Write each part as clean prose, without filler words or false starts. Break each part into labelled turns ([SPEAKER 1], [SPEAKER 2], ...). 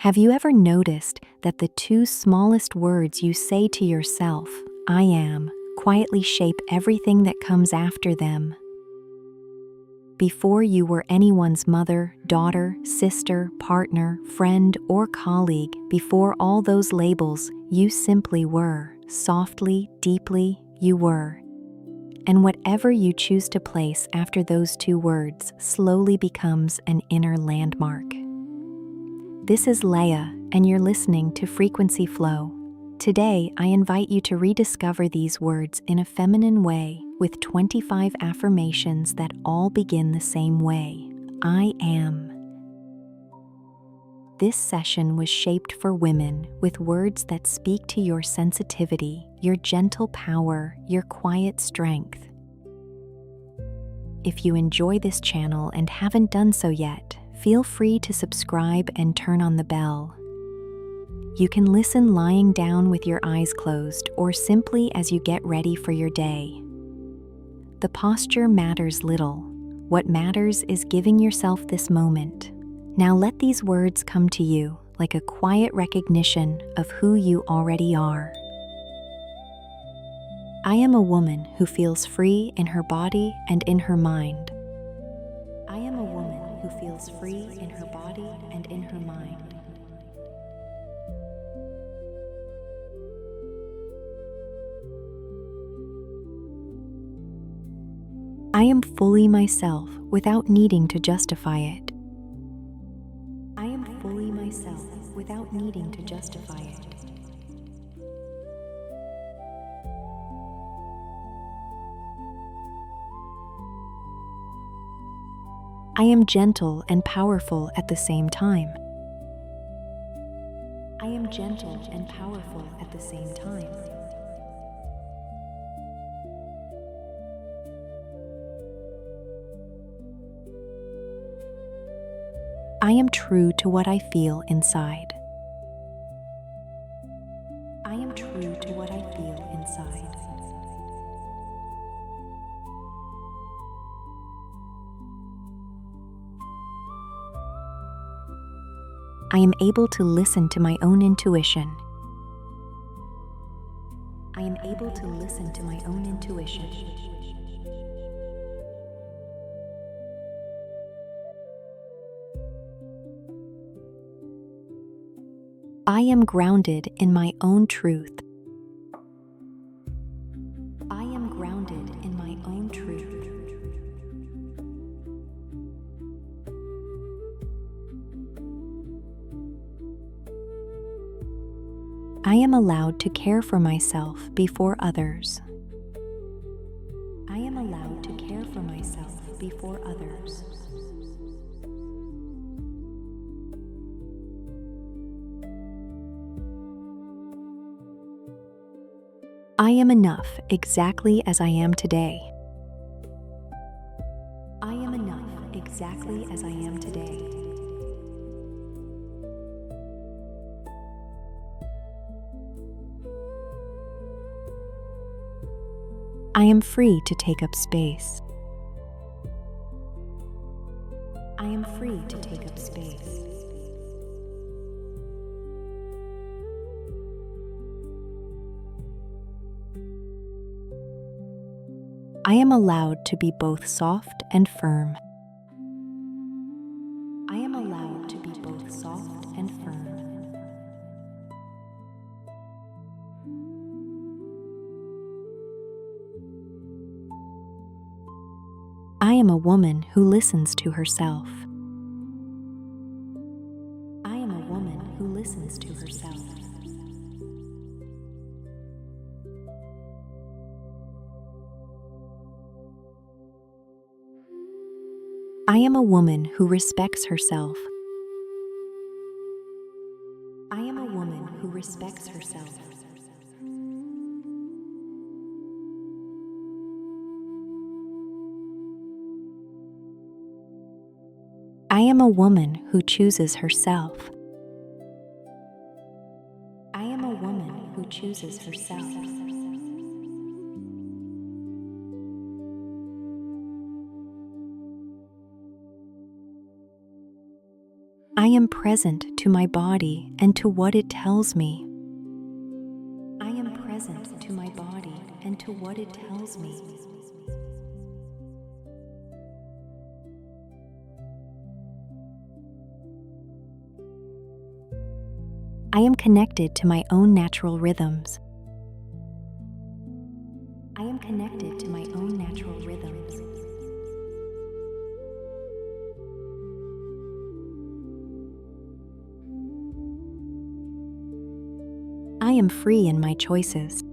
[SPEAKER 1] Have you ever noticed that the two smallest words you say to yourself, I am, quietly shape everything that comes after them? Before you were anyone's mother, daughter, sister, partner, friend, or colleague, before all those labels, you simply were. Softly, deeply, you were. And whatever you choose to place after those two words slowly becomes an inner landmark. This is Léah, and you're listening to Frequency Flow. Today, I invite you to rediscover these words in a feminine way with 25 affirmations that all begin the same way. I am. This session was shaped for women with words that speak to your sensitivity, your gentle power, your quiet strength. If you enjoy this channel and haven't done so yet, feel free to subscribe and turn on the bell. You can listen lying down with your eyes closed or simply as you get ready for your day. The posture matters little. What matters is giving yourself this moment. Now let these words come to you like a quiet recognition of who you already are. I am a woman who feels free in her body and in her mind. I am a woman who feels free in her body and in her mind. I am fully myself without needing to justify it. I am fully myself without needing to justify it. I am gentle and powerful at the same time. I am gentle and powerful at the same time. I am true to what I feel inside. I am true to what I feel inside. I am able to listen to my own intuition. I am able to listen to my own intuition. I am grounded in my own truth. I am grounded in my own truth. I am allowed to care for myself before others. I am allowed to care for myself before others. I am enough exactly as I am today. I am enough exactly as I am today. I am free to take up space. I am free to take up space. I am allowed to be both soft and firm. I am allowed to be both soft and firm. I am a woman who listens to herself. I am a woman who listens to herself. I am a woman who respects herself. I am a woman who respects herself. I am a woman who chooses herself. I am a woman who chooses herself. I am present to my body and to what it tells me. I am present to my body and to what it tells me. I am connected to my own natural rhythms. I am connected to my own natural rhythms. I am free in my choices.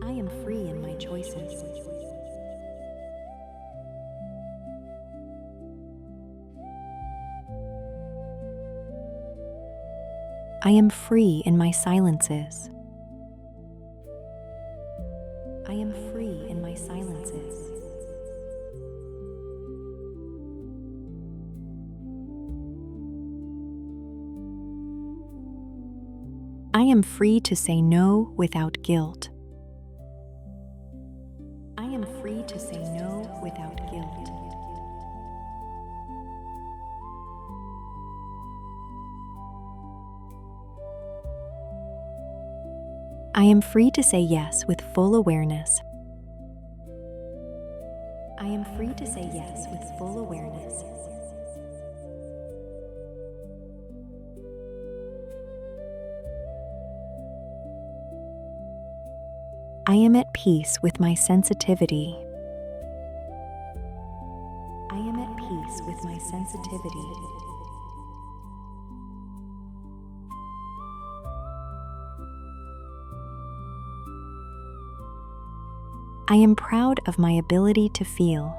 [SPEAKER 1] I am free in my choices. I am free in my silences. I am free in my silences. I am free to say no without guilt. I am free to say no without guilt. I am free to say yes with full awareness. I am free to say yes with full awareness. I am at peace with my sensitivity. I am at peace with my sensitivity. I am proud of my ability to feel.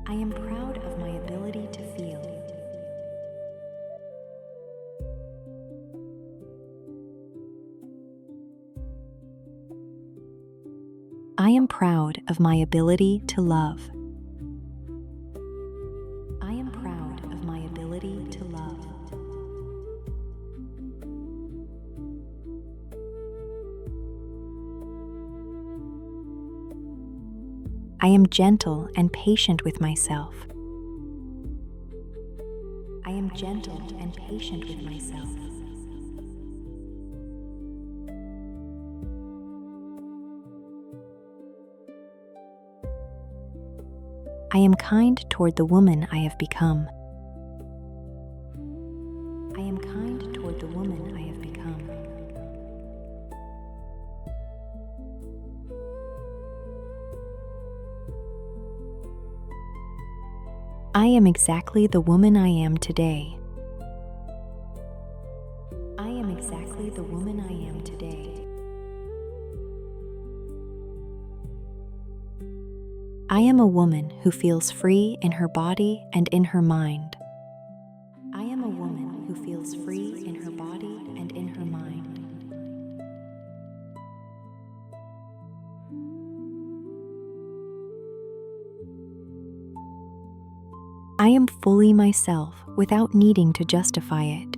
[SPEAKER 1] I am proud of my ability to feel. I am proud of my ability to love. I am proud of my ability to love. I am gentle and patient with myself. I am gentle and patient with myself. I am kind toward the woman I have become. I am kind toward the woman I have become. I am exactly the woman I am today. I am exactly the woman I am today. I am a woman who feels free in her body and in her mind. I am a woman who feels free in her body and in her mind. I am fully myself without needing to justify it.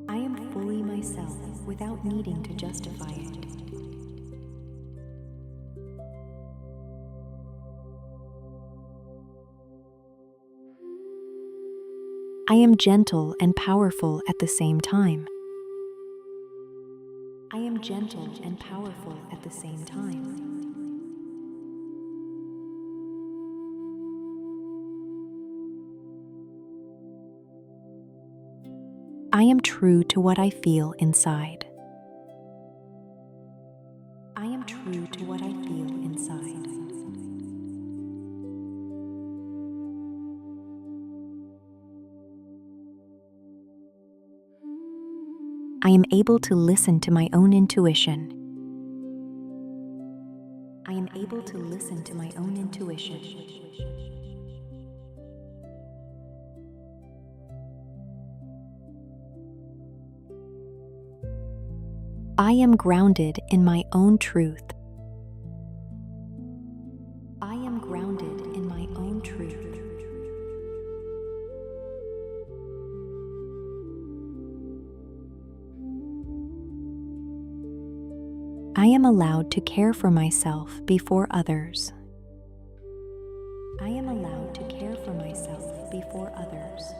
[SPEAKER 1] I am fully myself without needing to justify it. I am gentle and powerful at the same time. I am gentle and powerful at the same time. I am true to what I feel inside. I am true to what I feel inside. I am able to listen to my own intuition. I am able to listen to my own intuition. I am grounded in my own truth. I am grounded in my own truth. I am allowed to care for myself before others. before others.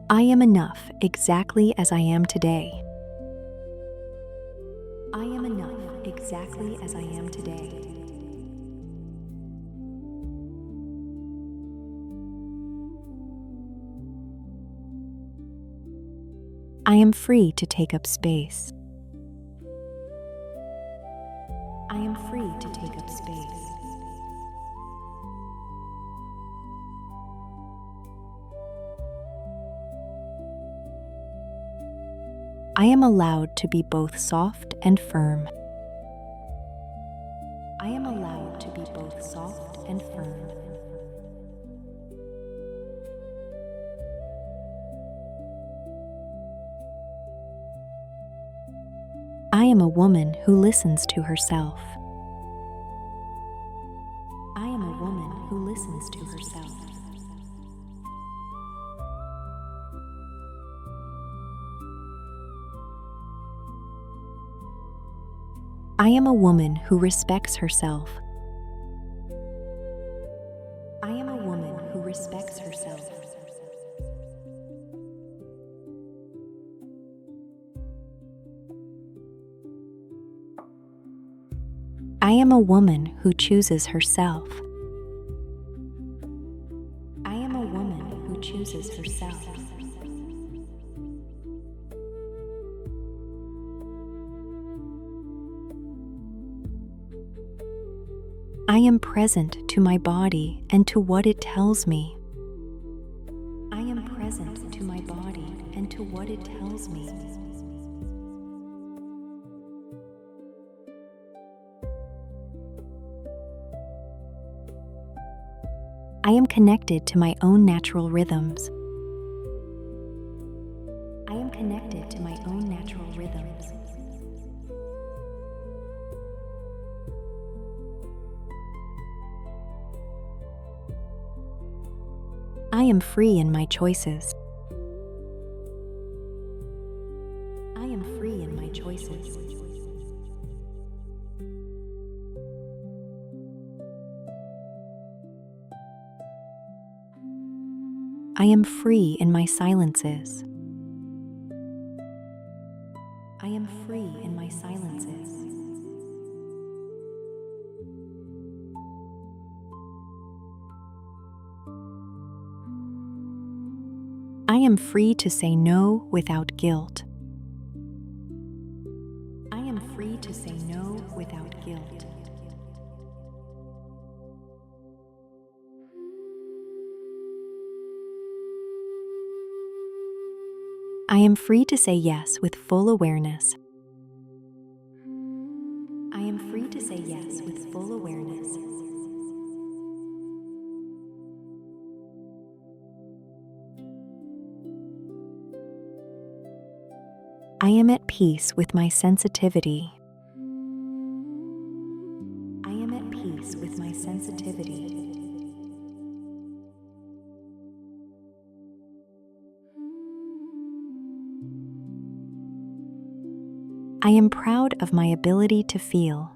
[SPEAKER 1] I am enough exactly as I am today. I am enough exactly as I am today. I am free to take up space. I am free to take up space. I am allowed to be both soft and firm. I am allowed to be both soft and firm. I am a woman who listens to herself. I am a woman who listens to herself. I am a woman who respects herself. I am a woman who respects herself. I am a woman who chooses herself. I am a woman who chooses herself. I am present to my body and to what it tells me. I am present to my body and to what it tells me. I am connected to my own natural rhythms. I am connected to my own natural rhythms. I am free in my choices. I am free in my choices. I am free in my silences. I am free in my silences. I am free to say no without guilt. I am free to say no without guilt. I am free to say yes with full awareness. I am free to say yes with full awareness. I am at peace with my sensitivity. I am at peace with my sensitivity. I am proud of my ability to feel.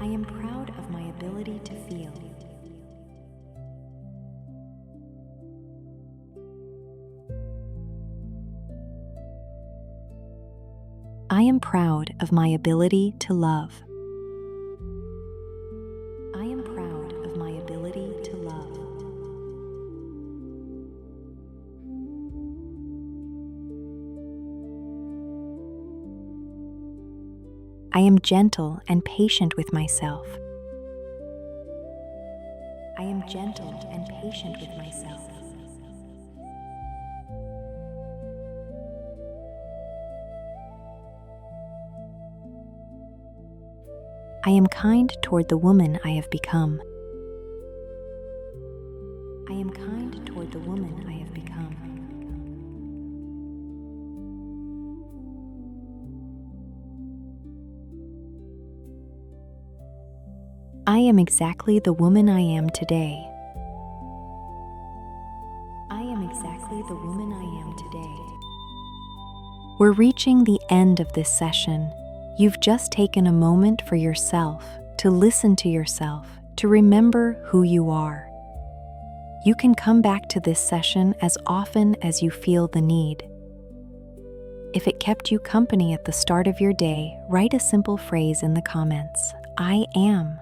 [SPEAKER 1] I am proud of my ability to feel. I am proud of my ability to love. I am proud of my ability to love. I am gentle and patient with myself. I am gentle and patient with myself. I am kind toward the woman I have become. I am kind toward the woman I have become. I am exactly the woman I am today. I am exactly the woman I am today. We're reaching the end of this session. You've just taken a moment for yourself, to listen to yourself, to remember who you are. You can come back to this session as often as you feel the need. If it kept you company at the start of your day, write a simple phrase in the comments. I am.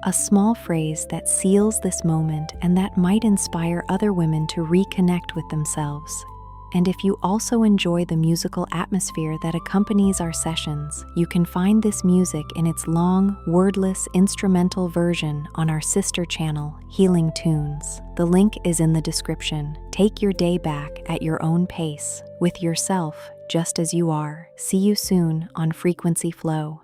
[SPEAKER 1] A small phrase that seals this moment and that might inspire other women to reconnect with themselves. And if you also enjoy the musical atmosphere that accompanies our sessions, you can find this music in its long, wordless, instrumental version on our sister channel, Healing Tunes. The link is in the description. Take your day back at your own pace, with yourself just as you are. See you soon on Frequency Flow.